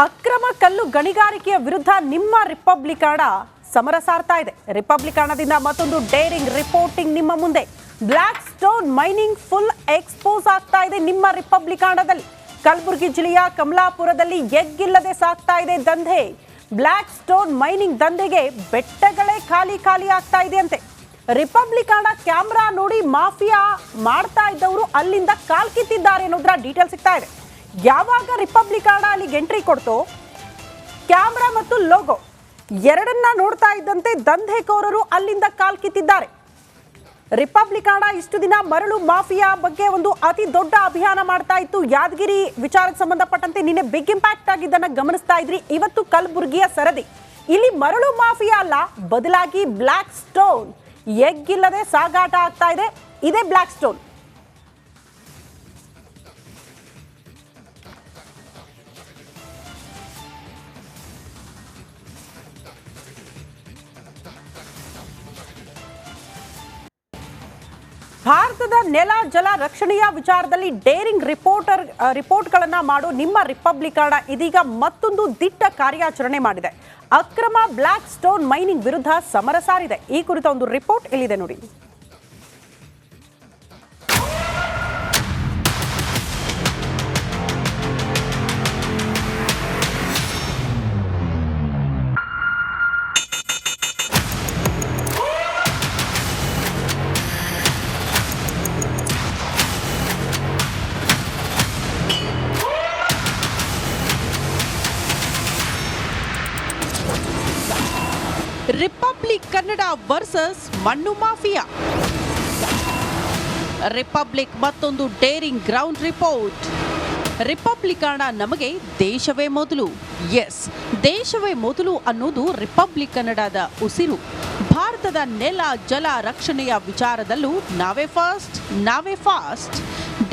ಅಕ್ರಮ ಕಲ್ಲು ಗಣಿಗಾರಿಕೆಯ ವಿರುದ್ಧ ನಿಮ್ಮ ರಿಪಬ್ಲಿಕಾಣ ಸಮರ ಸಾರ್ತಾ ಇದೆ. ರಿಪಬ್ಲಿಕಾಣದಿಂದ ಮತ್ತೊಂದು ಡೇರಿಂಗ್ ರಿಪೋರ್ಟಿಂಗ್ ನಿಮ್ಮ ಮುಂದೆ. Black stone mining full expose ಆಗ್ತಾ ಇದೆ ನಿಮ್ಮ ರಿಪಬ್ಲಿಕಾಣದಲ್ಲಿ. ಕಲಬುರಗಿ ಜಿಲ್ಲೆಯ ಕಮಲಾಪುರದಲ್ಲಿ ಎಗ್ಗಿಲ್ಲದೆ ಸಾಗ್ತಾ ಇದೆ ದಂಧೆ. ಬ್ಲಾಕ್ ಸ್ಟೋನ್ ಮೈನಿಂಗ್ ದಂಧೆಗೆ ಬೆಟ್ಟಗಳೇ ಖಾಲಿ ಆಗ್ತಾ ಇದೆ ಅಂತೆ. ರಿಪಬ್ಲಿಕಾಣ ಕ್ಯಾಮ್ರಾ ನೋಡಿ ಮಾಫಿಯಾ ಮಾಡ್ತಾ ಇದ್ದವರು ಅಲ್ಲಿಂದ ಕಾಲ್ಕಿತ್ತಿದ್ದಾರೆ ಅನ್ನೋದ್ರ ಡೀಟೇಲ್ ಸಿಗ್ತಾ ಇದೆ. ಯಾವಾಗ ರಿಪಬ್ಲಿಕಾಣ ಅಲ್ಲಿಗೆ ಎಂಟ್ರಿ ಕೊಡ್ತೋ, ಕ್ಯಾಮ್ರಾ ಮತ್ತು ಲೋಗೋ ಎರಡನ್ನ ನೋಡ್ತಾ ಇದ್ದಂತೆ ದಂಧೆಕೋರರು ಅಲ್ಲಿಂದ ಕಾಲ್ಕಿತ್ತಿದ್ದಾರೆ. ರಿಪಬ್ಲಿಕಾಣ ಇಷ್ಟು ದಿನ ಮರಳು ಮಾಫಿಯಾ ಬಗ್ಗೆ ಒಂದು ಅತಿ ದೊಡ್ಡ ಅಭಿಯಾನ ಮಾಡ್ತಾ ಇತ್ತು. ಯಾದಗಿರಿ ವಿಚಾರಕ್ಕೆ ಸಂಬಂಧಪಟ್ಟಂತೆ ನಿನ್ನೆ ಬಿಗ್ ಇಂಪ್ಯಾಕ್ಟ್ ಆಗಿದ್ದನ್ನ ಗಮನಿಸ್ತಾ ಇದ್ರಿ. ಇವತ್ತು ಕಲಬುರಗಿಯ ಸರದಿ. ಇಲ್ಲಿ ಮರಳು ಮಾಫಿಯಾ ಅಲ್ಲ, ಬದಲಾಗಿ ಬ್ಲಾಕ್ ಸ್ಟೋನ್ ಎಗ್ಗಿಲ್ಲದೆ ಸಾಗಾಟ ಆಗ್ತಾ ಇದೆ. ಇದೇ ಬ್ಲಾಕ್ ಸ್ಟೋನ್. ಭಾರತದ ನೆಲ ಜಲ ರಕ್ಷಣೆಯ ವಿಚಾರದಲ್ಲಿ ಡೇರಿಂಗ್ ರಿಪೋರ್ಟ್ಗಳನ್ನ ಮಾಡೋ ನಿಮ್ಮ ರಿಪಬ್ಲಿಕಾಣ ಇದೀಗ ಮತ್ತೊಂದು ದಿಟ್ಟ ಕಾರ್ಯಾಚರಣೆ ಮಾಡಿದೆ. ಅಕ್ರಮ ಬ್ಲಾಕ್ ಸ್ಟೋನ್ ಮೈನಿಂಗ್ ವಿರುದ್ಧ ಸಮರ ಸಾರಿದೆ. ಈ ಕುರಿತ ಒಂದು ರಿಪೋರ್ಟ್ ಇಲ್ಲಿದೆ ನೋಡಿ. ರಿಪಬ್ಲಿಕ್ ಕನ್ನಡ ವರ್ಸಸ್ ಮಣ್ಣು ಮಾಫಿಯಾ. ರಿಪಬ್ಲಿಕ್ ಮತ್ತೊಂದು ಡೇರಿಂಗ್ ಗ್ರೌಂಡ್ ರಿಪೋರ್ಟ್. ರಿಪಬ್ಲಿಕಾಣ ನಮಗೆ ದೇಶವೇ ಮೊದಲು. ಎಸ್, ದೇಶವೇ ಮೊದಲು ಅನ್ನೋದು ರಿಪಬ್ಲಿಕ್ ಕನ್ನಡದ ಉಸಿರು. ಭಾರತದ ನೆಲ ಜಲ ರಕ್ಷಣೆಯ ವಿಚಾರದಲ್ಲೂ ನಾವೇ ಫಾಸ್ಟ್.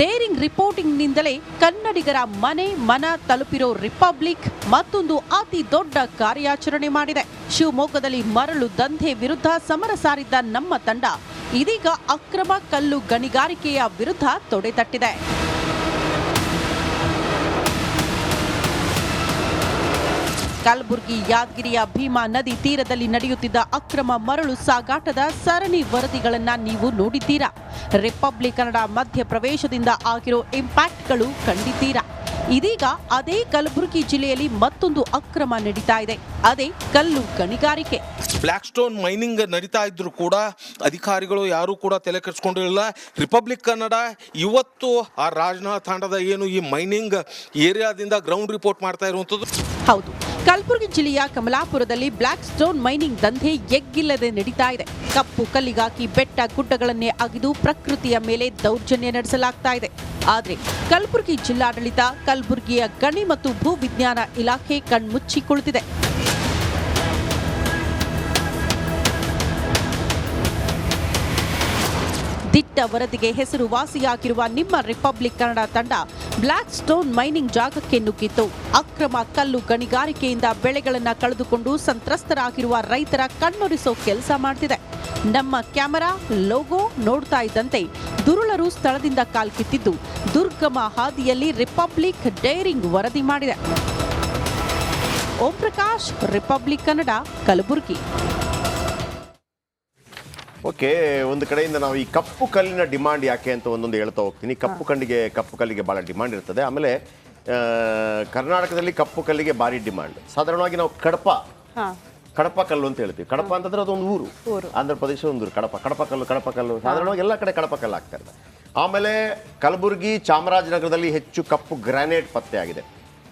ಡೇರಿಂಗ್ ರಿಪೋರ್ಟಿಂಗ್ನಿಂದಲೇ ಕನ್ನಡಿಗರ ಮನೆ ಮನ ತಲುಪಿರೋ ರಿಪಬ್ಲಿಕ್ ಮತ್ತೊಂದು ಅತಿ ದೊಡ್ಡ ಕಾರ್ಯಾಚರಣೆ ಮಾಡಿದೆ. ಶಿವಮೊಗ್ಗದಲ್ಲಿ ಮರಳು ದಂಧೆ ವಿರುದ್ಧ ಸಮರ ಸಾರಿದ್ದ ನಮ್ಮ ತಂಡ ಇದೀಗ ಅಕ್ರಮ ಕಲ್ಲು ಗಣಿಗಾರಿಕೆಯ ವಿರುದ್ಧ ತೊಡೆತಟ್ಟಿದೆ. ಕಲಬುರಗಿ ಯಾದಗಿರಿಯ ಭೀಮಾ ನದಿ ತೀರದಲ್ಲಿ ನಡೆಯುತ್ತಿದ್ದ ಅಕ್ರಮ ಮರಳು ಸಾಗಾಟದ ಸರಣಿ ವರದಿಗಳನ್ನ ನೀವು ನೋಡಿದ್ದೀರಾ. ರಿಪಬ್ಲಿಕ್ ಕನ್ನಡ ಮಧ್ಯ ಪ್ರವೇಶದಿಂದ ಆಗಿರೋ ಇಂಪ್ಯಾಕ್ಟ್ಗಳು ಕಂಡಿದ್ದೀರಾ. ಇದೀಗ ಅದೇ ಕಲಬುರಗಿ ಜಿಲ್ಲೆಯಲ್ಲಿ ಮತ್ತೊಂದು ಅಕ್ರಮ ನಡೀತಾ ಇದೆ. ಅದೇ ಕಲ್ಲು ಗಣಿಗಾರಿಕೆ. ಬ್ಲಾಕ್ ಸ್ಟೋನ್ ಮೈನಿಂಗ್ ನಡೀತಾ ಇದ್ರು ಕೂಡ ಅಧಿಕಾರಿಗಳು ಯಾರು ಕೂಡ ತಲೆ ಕೆಡಿಸ್ಕೊಂಡಿರಲಿಲ್ಲ. ರಿಪಬ್ಲಿಕ್ ಕನ್ನಡ ಇವತ್ತು ಆ ರಾಜನಾಥ್ ತಾಂಡದ ಏನು ಈ ಮೈನಿಂಗ್ ಏರಿಯಾದಿಂದ ಗ್ರೌಂಡ್ ರಿಪೋರ್ಟ್ ಮಾಡ್ತಾ ಇರುವಂಥದ್ದು. ಹೌದು, ಕಲಬುರಗಿ ಜಿಲ್ಲೆಯ ಕಮಲಾಪುರದಲ್ಲಿ ಬ್ಲಾಕ್ ಸ್ಟೋನ್ ಮೈನಿಂಗ್ ದಂಧೆ ಎಗ್ಗಿಲ್ಲದೆ ನಡೀತಾ ಇದೆ. ಕಪ್ಪು ಕಲ್ಲಿಗಾಕಿ ಬೆಟ್ಟ ಗುಡ್ಡಗಳನ್ನೇ ಅಗಿದು ಪ್ರಕೃತಿಯ ಮೇಲೆ ದೌರ್ಜನ್ಯ ನಡೆಸಲಾಗ್ತಾ ಇದೆ. ಆದರೆ ಕಲಬುರಗಿ ಜಿಲ್ಲಾಡಳಿತ, ಕಲಬುರಗಿಯ ಗಣಿ ಮತ್ತು ಭೂ ವಿಜ್ಞಾನ ಇಲಾಖೆ ಕಣ್ಮುಚ್ಚಿ ಕುಳಿತಿದೆ. ದಿಟ್ಟ ವರದಿಗೆ ಹೆಸರುವಾಸಿಯಾಗಿರುವ ನಿಮ್ಮ ರಿಪಬ್ಲಿಕ್ ಕನ್ನಡ ತಂಡ ಬ್ಲಾಕ್ ಸ್ಟೋನ್ ಮೈನಿಂಗ್ ಜಾಗಕ್ಕೆ ನುಗ್ಗಿತ್ತು. ಅಕ್ರಮ ಕಲ್ಲು ಗಣಿಗಾರಿಕೆಯಿಂದ ಬೆಳೆಗಳನ್ನು ಕಳೆದುಕೊಂಡು ಸಂತ್ರಸ್ತರಾಗಿರುವ ರೈತರ ಕಣ್ಣೊರೆಸೋ ಕೆಲಸ ಮಾಡ್ತಿದೆ. ನಮ್ಮ ಕ್ಯಾಮೆರಾ ಲೋಗೋ ನೋಡ್ತಾ ಇದ್ದಂತೆ ದುರುಳರು ಸ್ಥಳದಿಂದ ಕಾಲ್ಕಿತ್ತಿದ್ದು ದುರ್ಗಮ ಹಾದಿಯಲ್ಲಿ ರಿಪಬ್ಲಿಕ್ ಡೇರಿಂಗ್ ವರದಿ ಮಾಡಿದೆ. ಓಂ ಪ್ರಕಾಶ್, ರಿಪಬ್ಲಿಕ್ ಕನ್ನಡ, ಕಲಬುರಗಿ. ಓಕೆ, ಒಂದು ಕಡೆಯಿಂದ ನಾವು ಈ ಕಪ್ಪು ಕಲ್ಲಿನ ಡಿಮಾಂಡ್ ಯಾಕೆ ಅಂತ ಒಂದೊಂದು ಹೇಳ್ತಾ ಹೋಗ್ತೀನಿ. ಕಪ್ಪು ಕಲ್ಲಿಗೆ ಭಾಳ ಡಿಮಾಂಡ್ ಇರ್ತದೆ. ಆಮೇಲೆ ಕರ್ನಾಟಕದಲ್ಲಿ ಕಪ್ಪು ಕಲ್ಲಿಗೆ ಭಾರಿ ಡಿಮಾಂಡ್. ಸಾಧಾರಣವಾಗಿ ನಾವು ಕಡಪ ಕಲ್ಲು ಅಂತ ಹೇಳ್ತೀವಿ. ಕಡಪ ಅಂತಂದ್ರೆ ಅದೊಂದು ಊರು, ಆಂಧ್ರ ಪ್ರದೇಶ ಒಂದು ಊರು. ಕಡಪ ಕಲ್ಲು ಸಾಧಾರಣವಾಗಿ ಎಲ್ಲ ಕಡೆ ಕಡಪ ಕಲ್ಲು ಆಗ್ತಾ ಇದೆ. ಆಮೇಲೆ ಕಲಬುರಗಿ, ಚಾಮರಾಜನಗರದಲ್ಲಿ ಹೆಚ್ಚು ಕಪ್ಪು ಗ್ರಾನೈಟ್ ಪತ್ತೆ ಆಗಿದೆ.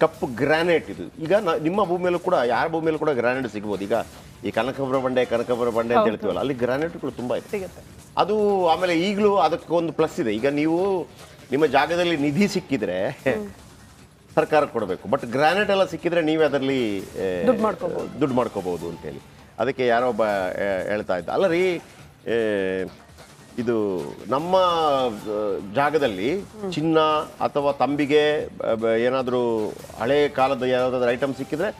ಕಪ್ಪು ಗ್ರಾನೈಟ್ ಇದು ಈಗ ನಿಮ್ಮ ಭೂಮಿಯಲ್ಲೂ ಕೂಡ, ಯಾರ ಭೂಮಿಯಲ್ಲೂ ಕೂಡ ಗ್ರಾನೈಟ್ ಸಿಗ್ಬೋದು. ಈಗ ಈ ಕನಕಪುರ ಬಂಡೆ ಅಂತ ಹೇಳ್ತೀವಲ್ಲ, ಅಲ್ಲಿ ಗ್ರಾನೈಟ್ಗಳು ತುಂಬ ಇದೆ ಅದು. ಆಮೇಲೆ ಈಗಲೂ ಅದಕ್ಕೊಂದು ಪ್ಲಸ್ ಇದೆ. ಈಗ ನೀವು ನಿಮ್ಮ ಜಾಗದಲ್ಲಿ ನಿಧಿ ಸಿಕ್ಕಿದ್ರೆ ಸರ್ಕಾರ ಕೊಡಬೇಕು, ಬಟ್ ಗ್ರಾನೈಟ್ ಎಲ್ಲ ಸಿಕ್ಕಿದ್ರೆ ನೀವೇ ಅದರಲ್ಲಿ ದುಡ್ಡು ಮಾಡ್ಕೋಬಹುದು ಅಂತೇಳಿ ಅದಕ್ಕೆ ಯಾರೋ ಒಬ್ಬ ಹೇಳ್ತಾ ಇದ್ದ. ಅಲ್ಲ ರೀ, ಇದು ನಮ್ಮ ಜಾಗದಲ್ಲಿ ಚಿನ್ನ ಅಥವಾ ತಂಬಿಗೆ ಏನಾದರೂ ಹಳೆ ಕಾಲದ ಯಾವುದಾದ್ರೂ ಐಟಮ್ ಸಿಕ್ಕಿದ್ರೆ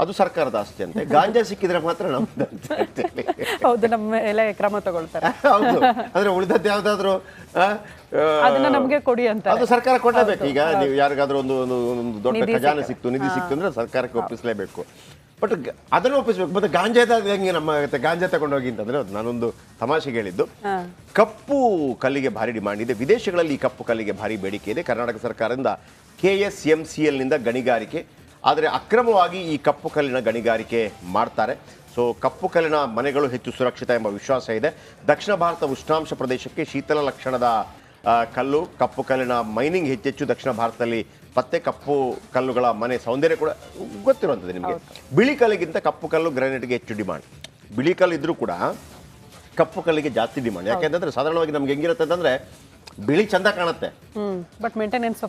ಅದು ಸರ್ಕಾರದ ಆಸ್ತಿ ಅಂತೆ, ಗಾಂಜಾ ಸಿಕ್ಕಿದ್ರೆ ಮಾತ್ರ ನಮ್ದು ಅಂತ ಹೇಳ್ತೇವೆ. ಹೌದು, ನಮ್ಮ ಮೇಲೆ ಕ್ರಮ ತಗೊಳ್ತಾರೆ. ಹೌದು, ಅಂದ್ರೆ ಉಳಿದದ್ದು ಯಾವ್ದಾದ್ರು ಅದನ್ನ ನಮಗೆ ಕೊಡಿ ಅಂತ ಅದು ಸರ್ಕಾರ ಕೊಡಲೇಬೇಕು. ಈಗ ನೀವು ಯಾರಿಗಾದ್ರೂ ಒಂದು ದೊಡ್ಡ ಖಜಾನೆ ಸಿಕ್ತು, ನಿಧಿ ಸಿಕ್ತು ಅಂದ್ರೆ ಸರ್ಕಾರಕ್ಕೆ ಒಪ್ಪಿಸಲೇಬೇಕು. ಬಟ್ ಅದನ್ನು ಒಪ್ಪಿಸ್ಬೇಕು. ಮತ್ತೆ ಗಾಂಜಾ ಹೆಂಗೆ ನಮ್ಮ ಗಾಂಜಾ ತಗೊಂಡೋಗಿ ಅಂತಂದ್ರೆ ಅದು ನಾನೊಂದು ತಮಾಷೆಗೆ ಹೇಳಿದ್ದು. ಕಪ್ಪು ಕಲ್ಲಿಗೆ ಭಾರಿ ಡಿಮಾಂಡ್ ಇದೆ ವಿದೇಶಗಳಲ್ಲಿ. ಈ ಕಪ್ಪು ಕಲ್ಲಿಗೆ ಭಾರಿ ಬೇಡಿಕೆ ಇದೆ. ಕರ್ನಾಟಕ ಸರ್ಕಾರದಿಂದ KSMCL ನಿಂದ ಗಣಿಗಾರಿಕೆ, ಆದರೆ ಅಕ್ರಮವಾಗಿ ಈ ಕಪ್ಪು ಕಲ್ಲಿನ ಗಣಿಗಾರಿಕೆ ಮಾಡ್ತಾರೆ. ಸೊ ಕಪ್ಪು ಕಲ್ಲಿನ ಮನೆಗಳು ಹೆಚ್ಚು ಸುರಕ್ಷಿತ ಎಂಬ ವಿಶ್ವಾಸ ಇದೆ. ದಕ್ಷಿಣ ಭಾರತ ಉಷ್ಣಾಂಶ ಪ್ರದೇಶಕ್ಕೆ ಶೀತಲ ಲಕ್ಷಣದ ಕಲ್ಲು, ಕಪ್ಪು ಕಲ್ಲಿನ ಮೈನಿಂಗ್ ಹೆಚ್ಚೆಚ್ಚು ದಕ್ಷಿಣ ಭಾರತದಲ್ಲಿ ಪತ್ತೆ. ಕಪ್ಪು ಕಲ್ಲುಗಳ ಮನೆ ಸೌಂದರ್ಯ ಕೂಡ ಗೊತ್ತಿರುವಂಥದ್ದು ನಿಮಗೆ. ಬಿಳಿ ಕಲ್ಲಿಗಿಂತ ಕಪ್ಪು ಕಲ್ಲು ಗ್ರಾನೈಟ್ಗೆ ಹೆಚ್ಚು ಡಿಮಾಂಡ್. ಬಿಳಿ ಕಲ್ಲು ಇದ್ರೂ ಕೂಡ ಕಪ್ಪು ಕಲ್ಲಿಗೆ ಜಾಸ್ತಿ ಡಿಮಾಂಡ್. ಯಾಕೆಂತಂದ್ರೆ ಸಾಧಾರಣವಾಗಿ ನಮ್ಗೆ ಹೆಂಗಿರುತ್ತೆ ಅಂತಂದ್ರೆ ಬಿಳಿ ಚಂದ ಕಾಣುತ್ತೆ, ಬಟ್ ಮೇಂಟೆನೆನ್ಸ್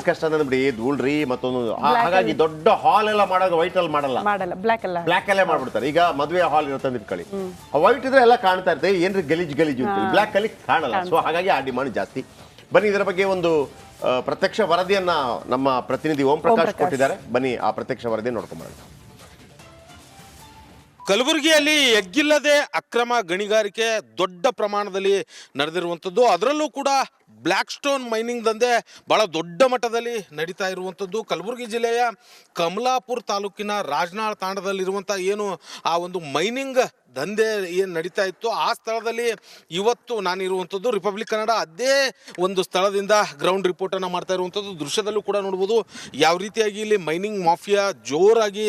ಕಷ್ಟ ಅಂದ್ರೆ ಬಿಡಿ, ಧೂಳ್ರಿ ಮತ್ತೊಂದು. ಹಾಗಾಗಿ ದೊಡ್ಡ ಹಾಲ್ ಎಲ್ಲ ಮಾಡಾಗ ವೈಟ್ ಅಲ್ಲಿ ಮಾಡಲ್ಲ, ಬ್ಲಾಕ್ ಅಲ್ಲೇ ಮಾಡ್ಬಿಡ್ತಾರೆ. ಈಗ ಮದುವೆ ಹಾಲ್ ಇರುತ್ತೆ ಇಟ್ಕೊಳ್ಳಿ, ವೈಟ್ ಇದ್ರೆ ಎಲ್ಲ ಕಾಣ್ತಾ ಇರ್ತದೆ, ಏನ್ರಿ ಗಲೀಜು ಬ್ಲಾಕ್ ಅಲ್ಲಿ ಕಾಣಲ್ಲ. ಸೊ ಹಾಗಾಗಿ ಆ ಡಿಮಾಂಡ್ ಜಾಸ್ತಿ. ಬನ್ನಿ ಇದರ ಬಗ್ಗೆ ಒಂದು ಪ್ರತ್ಯಕ್ಷ ವರದಿಯನ್ನ ನಮ್ಮ ಪ್ರತಿನಿಧಿ ಓಂ ಪ್ರಕಾಶ್ ಕೊಟ್ಟಿದ್ದಾರೆ. ಬನ್ನಿ ಆ ಪ್ರತ್ಯಕ್ಷ ವರದಿ ನೋಡ್ಕೊಂಬರೋಣ. ಕಲಬುರಗಿಯಲ್ಲಿ ಎಗ್ಗಿಲ್ಲದೆ ಅಕ್ರಮ ಗಣಿಗಾರಿಕೆ ದೊಡ್ಡ ಪ್ರಮಾಣದಲ್ಲಿ ನಡೆದಿರುವಂಥದ್ದು. ಅದರಲ್ಲೂ ಕೂಡ ಬ್ಲ್ಯಾಕ್ ಸ್ಟೋನ್ ಮೈನಿಂಗ್ ದಂಧೆ ಬಹಳ ದೊಡ್ಡ ಮಟ್ಟದಲ್ಲಿ ನಡೀತಾ ಇರುವಂಥದ್ದು. ಕಲಬುರಗಿ ಜಿಲ್ಲೆಯ ಕಮಲಾಪುರ ತಾಲೂಕಿನ ರಾಜನಾಳ್ ತಾಂಡದಲ್ಲಿರುವಂಥ ಏನು ಆ ಒಂದು ಮೈನಿಂಗ್ ದಂಧೆ ಏನು ನಡೀತಾ ಇತ್ತು, ಆ ಸ್ಥಳದಲ್ಲಿ ಇವತ್ತು ನಾನಿರುವಂಥದ್ದು. ರಿಪಬ್ಲಿಕ್ ಕನ್ನಡ ಅದೇ ಒಂದು ಸ್ಥಳದಿಂದ ಗ್ರೌಂಡ್ ರಿಪೋರ್ಟನ್ನು ಮಾಡ್ತಾ ಇರುವಂಥದ್ದು. ದೃಶ್ಯದಲ್ಲೂ ಕೂಡ ನೋಡ್ಬೋದು ಯಾವ ರೀತಿಯಾಗಿ ಇಲ್ಲಿ ಮೈನಿಂಗ್ ಮಾಫಿಯಾ ಜೋರಾಗಿ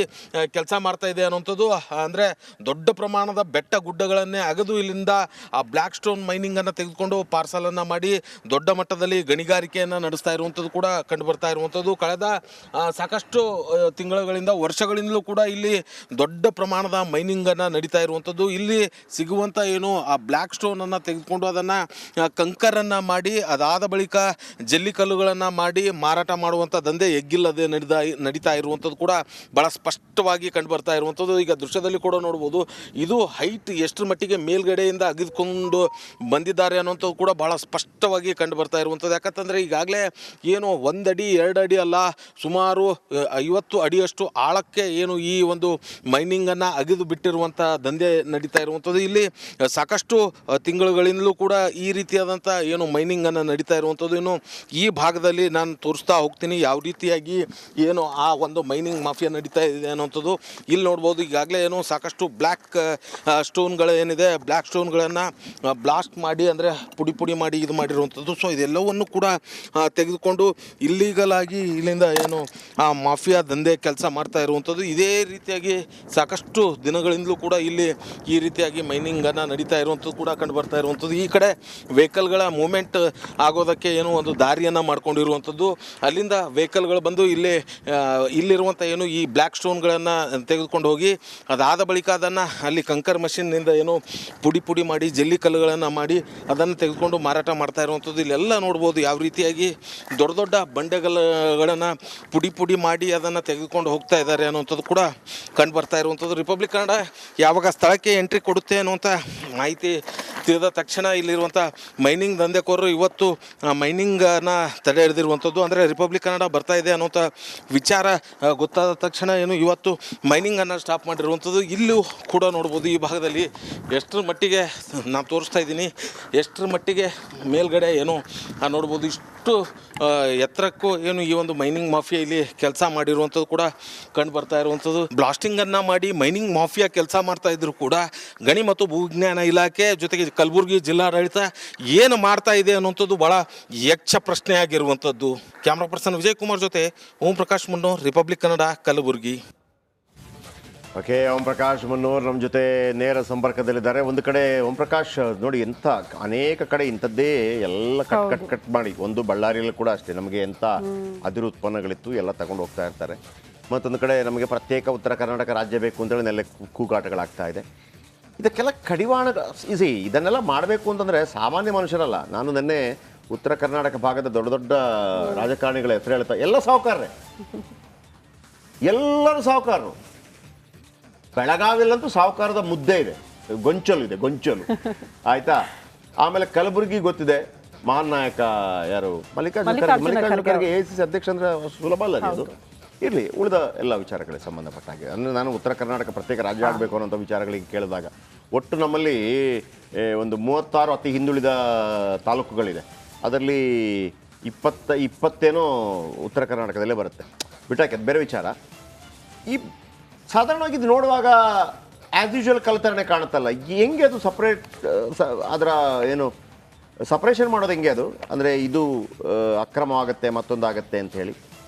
ಕೆಲಸ ಮಾಡ್ತಾ ಇದೆ ಅನ್ನೋಂಥದ್ದು. ಅಂದರೆ ದೊಡ್ಡ ಪ್ರಮಾಣದ ಬೆಟ್ಟ ಗುಡ್ಡಗಳನ್ನೇ ಅಗದು ಇಲ್ಲಿಂದ ಆ ಬ್ಲ್ಯಾಕ್ ಸ್ಟೋನ್ ಮೈನಿಂಗನ್ನು ತೆಗೆದುಕೊಂಡು ಪಾರ್ಸಲನ್ನು ಮಾಡಿ ದೊಡ್ಡ ಮಟ್ಟದಲ್ಲಿ ಗಣಿಗಾರಿಕೆಯನ್ನು ನಡೆಸ್ತಾ ಇರುವಂಥದ್ದು ಕೂಡ ಕಂಡು ಬರ್ತಾ ಇರುವಂಥದ್ದು. ಕಳೆದ ಸಾಕಷ್ಟು ತಿಂಗಳುಗಳಿಂದ ವರ್ಷಗಳಿಂದಲೂ ಕೂಡ ಇಲ್ಲಿ ದೊಡ್ಡ ಪ್ರಮಾಣದ ಮೈನಿಂಗನ್ನು ನಡೀತಾ ಇರುವಂಥದ್ದು. ಇಲ್ಲಿ ಸಿಗುವಂಥ ಏನು ಆ ಬ್ಲ್ಯಾಕ್ ಸ್ಟೋನನ್ನು ತೆಗೆದುಕೊಂಡು ಅದನ್ನು ಕಂಕರನ್ನು ಮಾಡಿ ಅದಾದ ಬಳಿಕ ಜಲ್ಲಿ ಕಲ್ಲುಗಳನ್ನು ಮಾಡಿ ಮಾರಾಟ ಮಾಡುವಂಥ ದಂಧೆ ಎಗ್ಗಿಲ್ಲದೆ ನಡೀತಾ ಇರುವಂಥದ್ದು ಕೂಡ ಭಾಳ ಸ್ಪಷ್ಟವಾಗಿ ಕಂಡು ಬರ್ತಾ ಇರುವಂಥದ್ದು. ಈಗ ದೃಶ್ಯದಲ್ಲಿ ಕೂಡ ನೋಡ್ಬೋದು ಇದು ಹೈಟ್ ಎಷ್ಟರ ಮಟ್ಟಿಗೆ ಮೇಲ್ಗಡೆಯಿಂದ ಅಗೆದುಕೊಂಡು ಬಂದಿದ್ದಾರೆ ಅನ್ನೋಂಥದ್ದು ಕೂಡ ಭಾಳ ಸ್ಪಷ್ಟವಾಗಿ ಕಂಡು ಬರ್ತಾ ಇರುವಂಥದ್ದು. ಯಾಕಂತಂದರೆ ಈಗಾಗಲೇ ಏನು 1 ಅಡಿ 2 ಅಡಿ ಅಲ್ಲ, ಸುಮಾರು 50 ಅಡಿಯಷ್ಟು ಆಳಕ್ಕೆ ಏನು ಈ ಒಂದು ಮೈನಿಂಗನ್ನು ಅಗೆದು ಬಿಟ್ಟಿರುವಂಥ ದಂಧೆ ನಡೀತಾ ಇರುವಂಥದ್ದು. ಇಲ್ಲಿ ಸಾಕಷ್ಟು ತಿಂಗಳುಗಳಿಂದಲೂ ಕೂಡ ಈ ರೀತಿಯಾದಂಥ ಏನು ಮೈನಿಂಗನ್ನು ನಡೀತಾ ಇರುವಂಥದ್ದು. ಇನ್ನು ಈ ಭಾಗದಲ್ಲಿ ನಾನು ತೋರಿಸ್ತಾ ಹೋಗ್ತೀನಿ ಯಾವ ರೀತಿಯಾಗಿ ಏನು ಆ ಒಂದು ಮೈನಿಂಗ್ ಮಾಫಿಯಾ ನಡೀತಾ ಇದೆ ಅನ್ನೋಂಥದ್ದು. ಇಲ್ಲಿ ನೋಡ್ಬೋದು ಈಗಾಗಲೇ ಏನು ಸಾಕಷ್ಟು ಬ್ಲ್ಯಾಕ್ ಸ್ಟೋನ್ಗಳು ಏನಿದೆ, ಬ್ಲ್ಯಾಕ್ ಸ್ಟೋನ್ಗಳನ್ನು ಬ್ಲಾಸ್ಟ್ ಮಾಡಿ ಅಂದರೆ ಪುಡಿ ಮಾಡಿ ಇದು ಮಾಡಿರುವಂಥದ್ದು. ಸೊ ಇದೆಲ್ಲವನ್ನು ಕೂಡ ತೆಗೆದುಕೊಂಡು ಇಲ್ಲೀಗಲ್ ಆಗಿ ಇಲ್ಲಿಂದ ಏನು ಆ ಮಾಫಿಯಾ ದಂಧೆ ಕೆಲಸ ಮಾಡ್ತಾ ಇರುವಂಥದ್ದು. ಇದೇ ರೀತಿಯಾಗಿ ಸಾಕಷ್ಟು ದಿನಗಳಿಂದಲೂ ಕೂಡ ಇಲ್ಲಿ ಈ ರೀತಿಯಾಗಿ ಮೈನಿಂಗನ್ನು ನಡೀತಾ ಇರುವಂಥದ್ದು ಕೂಡ ಕಂಡು ಬರ್ತಾ ಇರುವಂಥದ್ದು. ಈ ಕಡೆ ವೆಹಿಕಲ್ಗಳ ಮೂವ್ಮೆಂಟ್ ಆಗೋದಕ್ಕೆ ಏನು ಒಂದು ದಾರಿಯನ್ನು ಮಾಡ್ಕೊಂಡಿರುವಂಥದ್ದು. ಅಲ್ಲಿಂದ ವೆಹಿಕಲ್ಗಳು ಬಂದು ಇಲ್ಲಿರುವಂಥ ಏನು ಈ ಬ್ಲ್ಯಾಕ್ ಸ್ಟೋನ್ಗಳನ್ನು ತೆಗೆದುಕೊಂಡು ಹೋಗಿ ಅದಾದ ಬಳಿಕ ಅದನ್ನು ಅಲ್ಲಿ ಕಂಕರ್ ಮಷಿನ್ನಿಂದ ಏನು ಪುಡಿ ಮಾಡಿ ಜಲ್ಲಿ ಕಲ್ಲುಗಳನ್ನು ಮಾಡಿ ಅದನ್ನು ತೆಗೆದುಕೊಂಡು ಮಾರಾಟ ಮಾಡ್ತಾ ಇರುವಂಥದ್ದು. ಇಲ್ಲೆಲ್ಲ ನೋಡ್ಬೋದು ಯಾವ ರೀತಿಯಾಗಿ ದೊಡ್ಡ ಬಂಡೆಗಳನ್ನು ಪುಡಿ ಮಾಡಿ ಅದನ್ನು ತೆಗೆದುಕೊಂಡು ಹೋಗ್ತಾ ಇದ್ದಾರೆ ಅನ್ನುವಂಥದ್ದು ಕೂಡ ಕಂಡು ಬರ್ತಾ ಇರುವಂಥದ್ದು. ರಿಪಬ್ಲಿಕ್ ಕನ್ನಡ ಯಾವಾಗ ಸ್ಥಳಕ್ಕೆ ಎಂಟ್ರಿ ಕೊಡುತ್ತೆ ಅನ್ನುವಂಥ ಮಾಹಿತಿ ತಿಳಿದ ತಕ್ಷಣ ಇಲ್ಲಿರುವಂಥ ಮೈನಿಂಗ್ ದಂಧೆಕೋರರು ಇವತ್ತು ಮೈನಿಂಗನ್ನು ತಡೆ ಹಿಡಿದಿರುವಂಥದ್ದು. ಅಂದರೆ ರಿಪಬ್ಲಿಕ್ ಕನ್ನಡ ಬರ್ತಾ ಇದೆ ಅನ್ನೋಂಥ ವಿಚಾರ ಗೊತ್ತಾದ ತಕ್ಷಣ ಏನು ಇವತ್ತು ಮೈನಿಂಗನ್ನು ಸ್ಟಾಪ್ ಮಾಡಿರುವಂಥದ್ದು. ಇಲ್ಲೂ ಕೂಡ ನೋಡ್ಬೋದು ಈ ಭಾಗದಲ್ಲಿ ಎಷ್ಟರ ಮಟ್ಟಿಗೆ ನಾನು ತೋರಿಸ್ತಾ ಇದ್ದೀನಿ, ಎಷ್ಟರ ಮಟ್ಟಿಗೆ ಮೇಲ್ಗಡೆ ಏನು ನೋಡ್ಬೋದು ಇಷ್ಟು ಎತ್ತರಕ್ಕೂ ಏನು ಈ ಒಂದು ಮೈನಿಂಗ್ ಮಾಫಿಯಾ ಇಲ್ಲಿ ಕೆಲಸ ಮಾಡಿರುವಂಥದ್ದು ಕೂಡ ಕಂಡು ಬರ್ತಾ ಇರುವಂಥದ್ದು. ಬ್ಲಾಸ್ಟಿಂಗನ್ನು ಮಾಡಿ ಮೈನಿಂಗ್ ಮಾಫಿಯಾ ಕೆಲಸ ಮಾಡ್ತಾ ಇದ್ರು ಕೂಡ ಗಣಿ ಮತ್ತು ಭೂವಿಜ್ಞಾನ ಇಲಾಖೆ ಜೊತೆಗೆ ಕಲಬುರಗಿ ಜಿಲ್ಲಾಡಳಿತ ಏನು ಮಾಡ್ತಾ ಇದೆ ಅನ್ನುವಂಥದ್ದು ಭಾಳ ಯಕ್ಷ ಪ್ರಶ್ನೆ ಆಗಿರುವಂಥದ್ದು. ಕ್ಯಾಮ್ರಾ ಪರ್ಸನ್ ವಿಜಯ್ ಕುಮಾರ್ ಜೊತೆ ಓಂ ಪ್ರಕಾಶ್ ಮುನ್ನೂರ್, ರಿಪಬ್ಲಿಕ್ ಕನ್ನಡ, ಕಲಬುರಗಿ. ಓಕೆ, ಓಂ ಪ್ರಕಾಶ್ ಮುನ್ನೂರ್ ನಮ್ಮ ಜೊತೆ ನೇರ ಸಂಪರ್ಕದಲ್ಲಿದ್ದಾರೆ. ಒಂದು ಕಡೆ ಓಂ ಪ್ರಕಾಶ್ ನೋಡಿ, ಎಂಥ ಅನೇಕ ಕಡೆ ಇಂಥದ್ದೇ ಎಲ್ಲ ಕಟ್ ಮಾಡಿ, ಒಂದು ಬಳ್ಳಾರಿಯಲ್ಲೂ ಕೂಡ ಅಷ್ಟೇ ನಮಗೆ ಎಂಥ ಅದಿರು ಉತ್ಪನ್ನಗಳಿತ್ತು ಎಲ್ಲ ತಗೊಂಡು ಹೋಗ್ತಾ ಇರ್ತಾರೆ. ಮತ್ತೊಂದು ಕಡೆ ನಮಗೆ ಪ್ರತ್ಯೇಕ ಉತ್ತರ ಕರ್ನಾಟಕ ರಾಜ್ಯ ಬೇಕು ಅಂತೇಳಿ ನೆಲೆ ಕೂಗಾಟಗಳಾಗ್ತಾ ಇದೆ. ಇದಕ್ಕೆಲ್ಲ ಕಡಿವಾಣ ಇದನ್ನೆಲ್ಲ ಮಾಡಬೇಕು ಅಂತಂದರೆ ಸಾಮಾನ್ಯ ಮನುಷ್ಯರಲ್ಲ. ನಾನು ನಿನ್ನೆ ಉತ್ತರ ಕರ್ನಾಟಕ ಭಾಗದ ದೊಡ್ಡ ರಾಜಕಾರಣಿಗಳ ಹೆಸರು ಹೇಳ್ತಾ ಎಲ್ಲ ಸಾಹುಕಾರರೇ, ಎಲ್ಲರೂ ಸಾಹುಕಾರರು. ಬೆಳಗಾವಿಯಲ್ಲಂತೂ ಸಾಹುಕಾರದ ಮುದ್ದೆ ಇದೆ, ಗೊಂಚಲು ಆಯ್ತಾ. ಆಮೇಲೆ ಕಲಬುರಗಿ ಗೊತ್ತಿದೆ, ಮಹಾನ್ ನಾಯಕ ಯಾರು ಮಲ್ಲಿಕಾರ್ಜುನ ಖರ್ಗೆ AICC ಅಧ್ಯಕ್ಷ ಅಂದ್ರೆ ಸುಲಭ ಅಲ್ಲ ಅದು. ಇರಲಿ, ಉಳಿದ ಎಲ್ಲ ವಿಚಾರಗಳಿಗೆ ಸಂಬಂಧಪಟ್ಟ ಹಾಗೆ ಅಂದರೆ ನಾನು ಉತ್ತರ ಕರ್ನಾಟಕ ಪ್ರತ್ಯೇಕ ರಾಜ್ಯ ಆಗಬೇಕು ಅನ್ನೋಂಥ ವಿಚಾರಗಳಿಗೆ ಕೇಳಿದಾಗ ಒಟ್ಟು ನಮ್ಮಲ್ಲಿ ಒಂದು 36 ಅತಿ ಹಿಂದುಳಿದ ತಾಲೂಕುಗಳಿದೆ. ಅದರಲ್ಲಿ 20 ಉತ್ತರ ಕರ್ನಾಟಕದಲ್ಲೇ ಬರುತ್ತೆ. ಬಿಟ್ಟಾಕೆ ಅದು ಬೇರೆ ವಿಚಾರ. ಈ ಸಾಧಾರಣವಾಗಿ ಇದು ನೋಡುವಾಗ ಆ್ಯಸ್ ಯೂಶುವಲ್ ಕಲ್ತರಣೆ ಕಾಣುತ್ತಲ್ಲ, ಹೆಂಗೆ ಅದು ಸಪ್ರೇಟ್ ಅದರ ಏನು ಸಪ್ರೇಷನ್ ಮಾಡೋದು ಹೆಂಗೆ ಅದು? ಅಂದರೆ ಇದು ಅಕ್ರಮವಾಗುತ್ತೆ, ಮತ್ತೊಂದಾಗತ್ತೆ ಅಂತ ಹೇಳಿ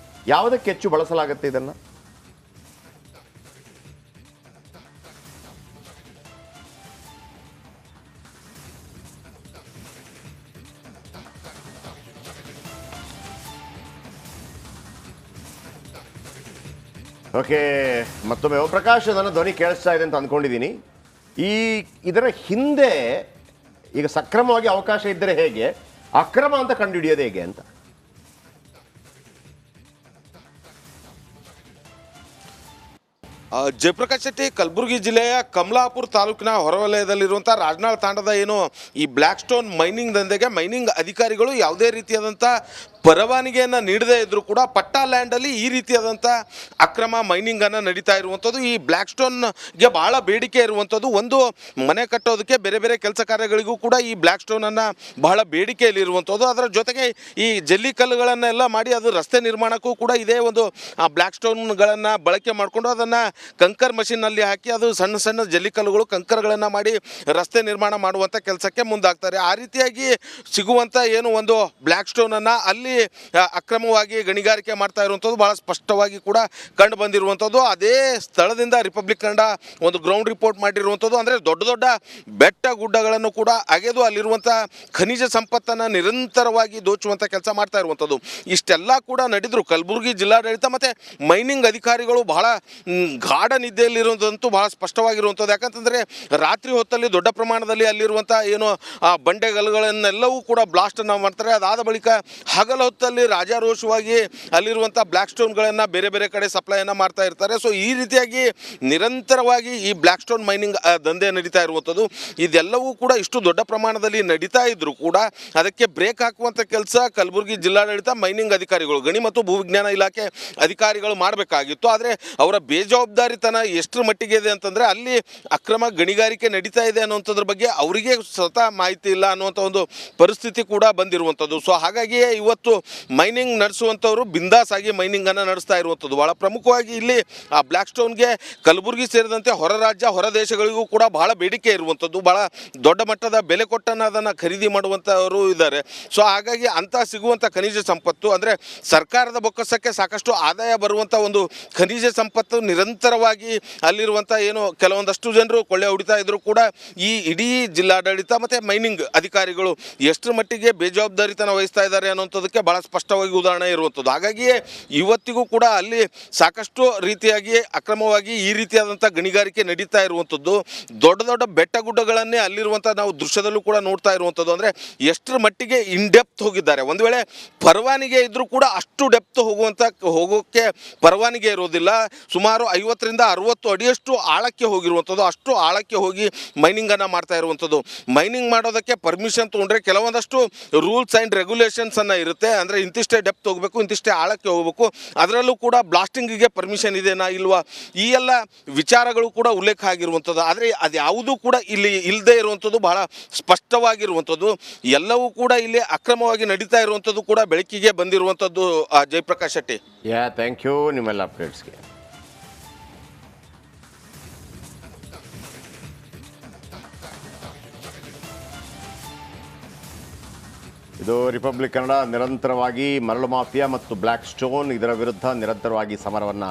ಯಾವುದಕ್ಕೆ ಹೆಚ್ಚು ಬಳಸಲಾಗುತ್ತೆ ಇದನ್ನು? ಓಕೆ, ಮತ್ತೊಮ್ಮೆ ಪ್ರಕಾಶ್ ನನ್ನ ಧ್ವನಿ ಕೇಳಿಸ್ತಾ ಇದೆ ಅಂತ ಅಂದ್ಕೊಂಡಿದ್ದೀನಿ. ಇದರ ಹಿಂದೆ ಈಗ ಸಕ್ರಮವಾಗಿ ಅವಕಾಶ ಇದ್ದರೆ ಹೇಗೆ, ಅಕ್ರಮ ಅಂತ ಕಂಡುಹಿಡಿಯೋದು ಹೇಗೆ ಅಂತ? ಜಯಪ್ರಕಾಶ್ ಶೆಟ್ಟಿ, ಕಲಬುರಗಿ ಜಿಲ್ಲೆಯ ಕಮಲಾಪುರ ತಾಲೂಕಿನ ಹೊರವಲಯದಲ್ಲಿರುವಂಥ ರಾಜನಾಳ್ ತಾಂಡದ ಏನು ಈ ಬ್ಲ್ಯಾಕ್ ಸ್ಟೋನ್ ಮೈನಿಂಗ್ ದಂಧೆಗೆ ಮೈನಿಂಗ್ ಅಧಿಕಾರಿಗಳು ಯಾವುದೇ ರೀತಿಯಾದಂಥ ಪರವಾನಗಿಯನ್ನು ನೀಡದೇ ಇದ್ದರೂ ಕೂಡ ಪಟ್ಟಾ ಲ್ಯಾಂಡಲ್ಲಿ ಈ ರೀತಿಯಾದಂಥ ಅಕ್ರಮ ಮೈನಿಂಗನ್ನು ನಡೀತಾ ಇರುವಂಥದ್ದು. ಈ ಬ್ಲ್ಯಾಕ್ ಸ್ಟೋನ್ಗೆ ಭಾಳ ಬೇಡಿಕೆ ಇರುವಂಥದ್ದು. ಒಂದು ಮನೆ ಕಟ್ಟೋದಕ್ಕೆ, ಬೇರೆ ಬೇರೆ ಕೆಲಸ ಕಾರ್ಯಗಳಿಗೂ ಕೂಡ ಈ ಬ್ಲ್ಯಾಕ್ ಸ್ಟೋನನ್ನು ಬಹಳ ಬೇಡಿಕೆಯಲ್ಲಿರುವಂಥದ್ದು. ಅದರ ಜೊತೆಗೆ ಈ ಜಲ್ಲಿ ಕಲ್ಲುಗಳನ್ನೆಲ್ಲ ಮಾಡಿ ಅದು ರಸ್ತೆ ನಿರ್ಮಾಣಕ್ಕೂ ಕೂಡ ಇದೇ ಒಂದು ಬ್ಲ್ಯಾಕ್ ಸ್ಟೋನ್ಗಳನ್ನು ಬಳಕೆ ಮಾಡಿಕೊಂಡು ಅದನ್ನು ಕಂಕರ್ ಮಷಿನ್ನಲ್ಲಿ ಹಾಕಿ ಅದು ಸಣ್ಣ ಸಣ್ಣ ಜಲ್ಲಿಕಲ್ಲುಗಳು ಕಂಕರ್ಗಳನ್ನು ಮಾಡಿ ರಸ್ತೆ ನಿರ್ಮಾಣ ಮಾಡುವಂಥ ಕೆಲಸಕ್ಕೆ ಮುಂದಾಗ್ತಾರೆ. ಆ ರೀತಿಯಾಗಿ ಸಿಗುವಂಥ ಏನು ಒಂದು ಬ್ಲ್ಯಾಕ್ ಸ್ಟೋನನ್ನು ಅಲ್ಲಿ ಅಕ್ರಮವಾಗಿ ಗಣಿಗಾರಿಕೆ ಮಾಡ್ತಾ ಇರುವಂಥದ್ದು ಭಾಳ ಸ್ಪಷ್ಟವಾಗಿ ಕೂಡ ಕಂಡು ಬಂದಿರುವಂಥದ್ದು. ಅದೇ ಸ್ಥಳದಿಂದ ರಿಪಬ್ಲಿಕ್ ಕನ್ನಡ ಒಂದು ಗ್ರೌಂಡ್ ರಿಪೋರ್ಟ್ ಮಾಡಿರುವಂಥದ್ದು. ಅಂದರೆ ದೊಡ್ಡ ದೊಡ್ಡ ಬೆಟ್ಟ ಗುಡ್ಡಗಳನ್ನು ಕೂಡ ಅಗೆದು ಅಲ್ಲಿರುವಂಥ ಖನಿಜ ಸಂಪತ್ತನ್ನು ನಿರಂತರವಾಗಿ ದೋಚುವಂಥ ಕೆಲಸ ಮಾಡ್ತಾ ಇರುವಂಥದ್ದು. ಇಷ್ಟೆಲ್ಲ ಕೂಡ ನಡೆದ್ರು ಕಲಬುರಗಿ ಜಿಲ್ಲಾಡಳಿತ ಮತ್ತು ಮೈನಿಂಗ್ ಅಧಿಕಾರಿಗಳು ಬಹಳ ಗಾಢ ನಿದ್ದೆಯಲ್ಲಿರುವಂಥದ್ದು ಭಾಳ ಸ್ಪಷ್ಟವಾಗಿರುವಂಥದ್ದು. ಯಾಕಂತಂದರೆ ರಾತ್ರಿ ಹೊತ್ತಲ್ಲಿ ದೊಡ್ಡ ಪ್ರಮಾಣದಲ್ಲಿ ಅಲ್ಲಿರುವಂಥ ಏನು ಬಂಡೆಗಲ್ಲುಗಳನ್ನೆಲ್ಲವೂ ಕೂಡ ಬ್ಲಾಸ್ಟನ್ನು ಮಾಡ್ತಾರೆ. ಅದಾದ ಬಳಿಕ ಹಗಲ ಹೊತ್ತಲ್ಲಿ ರಾಜಾರೋಷವಾಗಿ ಅಲ್ಲಿರುವಂಥ ಬ್ಲ್ಯಾಕ್ ಸ್ಟೋನ್ಗಳನ್ನು ಬೇರೆ ಬೇರೆ ಕಡೆ ಸಪ್ಲೈಯನ್ನು ಮಾಡ್ತಾ ಇರ್ತಾರೆ. ಸೊ ಈ ರೀತಿಯಾಗಿ ನಿರಂತರವಾಗಿ ಈ ಬ್ಲ್ಯಾಕ್ ಸ್ಟೋನ್ ಮೈನಿಂಗ್ ದಂಧೆ ನಡೀತಾ ಇರುವಂಥದ್ದು. ಇದೆಲ್ಲವೂ ಕೂಡ ಇಷ್ಟು ದೊಡ್ಡ ಪ್ರಮಾಣದಲ್ಲಿ ನಡೀತಾ ಇದ್ದರೂ ಕೂಡ ಅದಕ್ಕೆ ಬ್ರೇಕ್ ಹಾಕುವಂಥ ಕೆಲಸ ಕಲಬುರಗಿ ಜಿಲ್ಲಾಡಳಿತ ಮೈನಿಂಗ್ ಅಧಿಕಾರಿಗಳು, ಗಣಿ ಮತ್ತು ಭೂವಿಜ್ಞಾನ ಇಲಾಖೆ ಅಧಿಕಾರಿಗಳು ಮಾಡಬೇಕಾಗಿತ್ತು. ಆದರೆ ಅವರ ಬೇಜವಾಬ್ದಾರಿತನ ಎಷ್ಟರ ಮಟ್ಟಿಗೆ ಇದೆ ಅಂತಂದರೆ ಅಲ್ಲಿ ಅಕ್ರಮ ಗಣಿಗಾರಿಕೆ ನಡೀತಾ ಇದೆ ಅನ್ನುವಂಥದ್ರ ಬಗ್ಗೆ ಅವರಿಗೆ ಸ್ವತಃ ಮಾಹಿತಿ ಇಲ್ಲ ಅನ್ನುವಂಥ ಒಂದು ಪರಿಸ್ಥಿತಿ ಕೂಡ ಬಂದಿರುವಂಥದ್ದು. ಸೊ ಹಾಗಾಗಿಯೇ ಇವತ್ತು ಮೈನಿಂಗ್ ನಡೆಸುವಂಥವರು ಬಿಂದಾಸ್ ಆಗಿ ಮೈನಿಂಗನ್ನು ನಡೆಸ್ತಾ ಇರುವಂಥದ್ದು. ಭಾಳ ಪ್ರಮುಖವಾಗಿ ಇಲ್ಲಿ ಆ ಬ್ಲ್ಯಾಕ್ ಸ್ಟೋನ್ಗೆ ಕಲಬುರಗಿ ಸೇರಿದಂತೆ ಹೊರ ರಾಜ್ಯ ಹೊರ ದೇಶಗಳಿಗೂ ಕೂಡ ಬಹಳ ಬೇಡಿಕೆ ಇರುವಂಥದ್ದು. ಭಾಳ ದೊಡ್ಡ ಮಟ್ಟದ ಬೆಲೆ ಕೊಟ್ಟನ್ನು ಅದನ್ನು ಖರೀದಿ ಮಾಡುವಂಥವರು ಇದ್ದಾರೆ. ಸೊ ಹಾಗಾಗಿ ಅಂಥ ಸಿಗುವಂಥ ಖನಿಜ ಸಂಪತ್ತು ಅಂದರೆ ಸರ್ಕಾರದ ಬೊಕ್ಕಸಕ್ಕೆ ಸಾಕಷ್ಟು ಆದಾಯ ಬರುವಂಥ ಒಂದು ಖನಿಜ ಸಂಪತ್ತು ನಿರಂತರವಾಗಿ ಅಲ್ಲಿರುವಂಥ ಏನು ಕೆಲವೊಂದಷ್ಟು ಜನರು ಕೊಳ್ಳೆ ಹೊಡಿತಾ ಇದ್ದರೂ ಕೂಡ ಈ ಇಡೀ ಜಿಲ್ಲಾಡಳಿತ ಮತ್ತು ಮೈನಿಂಗ್ ಅಧಿಕಾರಿಗಳು ಎಷ್ಟರ ಮಟ್ಟಿಗೆ ಬೇಜವಾಬ್ದಾರಿತನ ವಹಿಸ್ತಾ ಇದ್ದಾರೆ ಅನ್ನೋಂಥದ್ದಕ್ಕೆ ಭಾಳ ಸ್ಪಷ್ಟವಾಗಿ ಉದಾಹರಣೆ ಇರುವಂಥದ್ದು. ಹಾಗಾಗಿಯೇ ಇವತ್ತಿಗೂ ಕೂಡ ಅಲ್ಲಿ ಸಾಕಷ್ಟು ರೀತಿಯಾಗಿ ಅಕ್ರಮವಾಗಿ ಈ ರೀತಿಯಾದಂಥ ಗಣಿಗಾರಿಕೆ ನಡೀತಾ ಇರುವಂಥದ್ದು. ದೊಡ್ಡ ದೊಡ್ಡ ಬೆಟ್ಟ ಗುಡ್ಡಗಳನ್ನೇ ಅಲ್ಲಿರುವಂಥ ನಾವು ದೃಶ್ಯದಲ್ಲೂ ಕೂಡ ನೋಡ್ತಾ ಇರುವಂಥದ್ದು. ಅಂದರೆ ಎಷ್ಟರ ಮಟ್ಟಿಗೆ ಇನ್ ಡೆಪ್ತ್ ಹೋಗಿದ್ದಾರೆ. ಒಂದು ವೇಳೆ ಪರವಾನಿಗೆ ಇದ್ದರೂ ಕೂಡ ಅಷ್ಟು ಡೆಪ್ತ್ ಹೋಗೋಕ್ಕೆ ಪರವಾನಿಗೆ ಇರೋದಿಲ್ಲ. ಸುಮಾರು 50ರಿಂದ 60 ಅಡಿಯಷ್ಟು ಆಳಕ್ಕೆ ಹೋಗಿರುವಂಥದ್ದು. ಅಷ್ಟು ಆಳಕ್ಕೆ ಹೋಗಿ ಮೈನಿಂಗನ್ನು ಮಾಡ್ತಾ ಇರುವಂಥದ್ದು. ಮೈನಿಂಗ್ ಮಾಡೋದಕ್ಕೆ ಪರ್ಮಿಷನ್ ತೊಗೊಂಡ್ರೆ ಕೆಲವೊಂದಷ್ಟು ರೂಲ್ಸ್ ಆ್ಯಂಡ್ ರೆಗ್ಯುಲೇಷನ್ಸನ್ನು ಇರುತ್ತೆ. ಅಂದರೆ ಇಂತಿಷ್ಟೇ ಡೆಪ್ತ್ ಹೋಗಬೇಕು, ಇಂತಿಷ್ಟೇ ಆಳಕ್ಕೆ ಹೋಗಬೇಕು. ಅದರಲ್ಲೂ ಕೂಡ ಬ್ಲಾಸ್ಟಿಂಗಿಗೆ ಪರ್ಮಿಷನ್ ಇದೆನಾ ಇಲ್ವಾ, ಈ ಎಲ್ಲ ವಿಚಾರಗಳು ಕೂಡ ಉಲ್ಲೇಖ ಆಗಿರುವಂಥದ್ದು. ಆದರೆ ಅದು ಯಾವುದೂ ಕೂಡ ಇಲ್ಲಿ ಇಲ್ಲದೆ ಇರುವಂಥದ್ದು ಬಹಳ ಸ್ಪಷ್ಟವಾಗಿರುವಂಥದ್ದು. ಎಲ್ಲವೂ ಕೂಡ ಇಲ್ಲಿ ಅಕ್ರಮವಾಗಿ ನಡೀತಾ ಇರುವಂಥದ್ದು ಕೂಡ ಬೆಳಕಿಗೆ ಬಂದಿರುವಂಥದ್ದು. ಜಯಪ್ರಕಾಶ್ ಶೆಟ್ಟಿ, ಥ್ಯಾಂಕ್ ಯು ನಿಮ್ಮೆಲ್ಲ ಅಪ್ಡೇಟ್ಸ್ಗೆ. ಇದು ರಿಪಬ್ಲಿಕ್ ಕನ್ನಡ ನಿರಂತರವಾಗಿ ಮರಳು ಮಾಫಿಯಾ ಮತ್ತು ಬ್ಲ್ಯಾಕ್ ಸ್ಟೋನ್ ಇದರ ವಿರುದ್ಧ ನಿರಂತರವಾಗಿ ಸಮರವನ್ನು